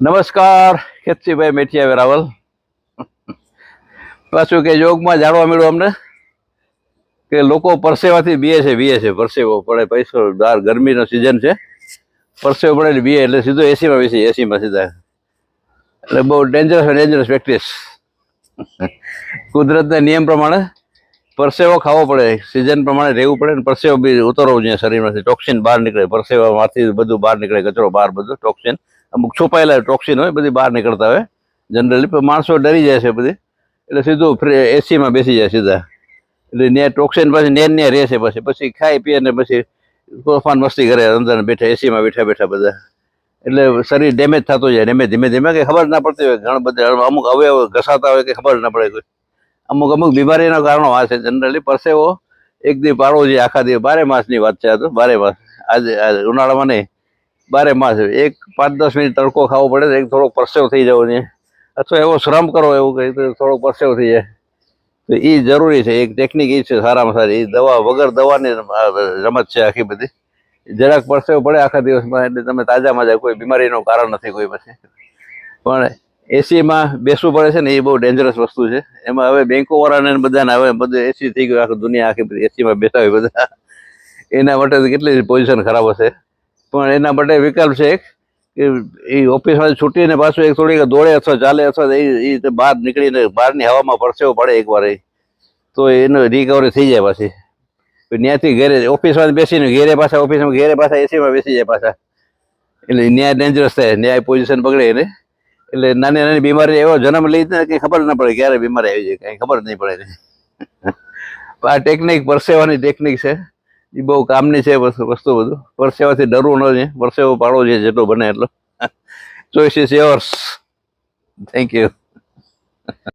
નમસ્કાર, ખેતસીભાઈ મેઠિયા વેરાવલ. પાછું કે યોગમાં જાણવા મળ્યું અમને કે લોકો પરસેવાથી બીએ છે. પરસેવો પડે, પૈસો બહાર ગરમીનો સિઝન છે, પરસેવો પડે એટલે બીએ એટલે સીધો એસીમાં બેસી, એસીમાં સીધા. એટલે બહુ ડેન્જરસ પ્રેક્ટિસ. કુદરતના નિયમ પ્રમાણે પરસેવો ખાવો પડે, સિઝન પ્રમાણે રહેવું પડે ને પરસેવો બી ઉતરવો જોઈએ શરીરમાંથી. ટોક્સિન બહાર નીકળે, પરસેવામાંથી બધું બહાર નીકળે, કચરો બહાર, બધું ટોક્સિન, અમુક છુપાયેલા ટોક્સિન હોય, બધી બહાર નીકળતા હોય જનરલી. પણ માણસો ડરી જાય છે બધી, એટલે સીધું એસીમાં બેસી જાય સીધા. એટલે ત્યાં ટોક્સિન પછી ન્યા રહે છે. પછી ખાઈ પીએ ને પછી તોફાન મસ્તી કરે અંદર બેઠા, એસીમાં બેઠા બધા. એટલે શરીર ડેમેજ થતું જાય, ધીમે ધીમે કંઈ ખબર ના પડતી હોય. ઘણા બધા અમુક અવયવ ઘસાતા હોય કે ખબર ના પડે. કોઈ અમુક બીમારીના કારણો આ છે. જનરલી પરસેવો એક દી પાડવો જોઈએ, આખા દિવસ. 12 માસની વાત છે આ તો, 12 માસ. આજે ઉનાળામાં નહીં, 12 માસ. એક 5-10 મિનિટ તડકો ખાવો પડે, એક થોડોક પરસેવો થઈ જવો જોઈએ, અથવા એવો શ્રમ કરો એવું કંઈ તો થોડોક પરસેવો થઈ જાય. તો એ જરૂરી છે. એક ટેકનિક એ છે સારામાં સારી. એ દવા વગર દવાની રમત છે આખી બધી. જરાક પરસેવો પડે આખા દિવસમાં એટલે તમે તાજા, કોઈ બીમારીનું કારણ નથી કોઈ. પછી પણ એસીમાં બેસવું પડે છે ને, એ બહુ ડેન્જરસ વસ્તુ છે. એમાં હવે બેંકો વાળાને બધાને હવે બધું એસી થઈ ગયું, આખી દુનિયા આખી બધી એસીમાં બેઠા હોય બધા. એના માટે તો કેટલી પોઝિશન ખરાબ હશે. પણ એના માટે વિકલ્પ છે એક, કે એ ઓફિસમાંથી છૂટીને પાછું એક થોડીક દોડે અથવા ચાલે, અથવા એ બહાર નીકળીને બહારની હવામાં પરસેવો પડે એકવાર, તો એનો રિકવરી થઈ જાય. પાછી ત્યાંથી ઘરે, ઓફિસમાં બેસીને ઘેરે પાછા, ઓફિસમાં ઘેરે પાછા એસીમાં બેસી જાય પાછા. એટલે ન્યાય ડેન્જરસ થાય, ન્યાય પોઝિશન બગડે એને. એટલે નાની બીમારી એવો જન્મ લઈ ને કંઈ ખબર ના પડે ક્યારે બીમારી આવી જાય, કંઈ ખબર નહીં પડે. આ ટેકનિક, પરસેવાની ટેકનિક છે, એ બહુ કામની છે વસ્તુ. બધું પરસેવાથી ડરવું ન જોઈએ, પરસેવો પાડવો જોઈએ જેટલો બને એટલો. Choice is yours. Thank you.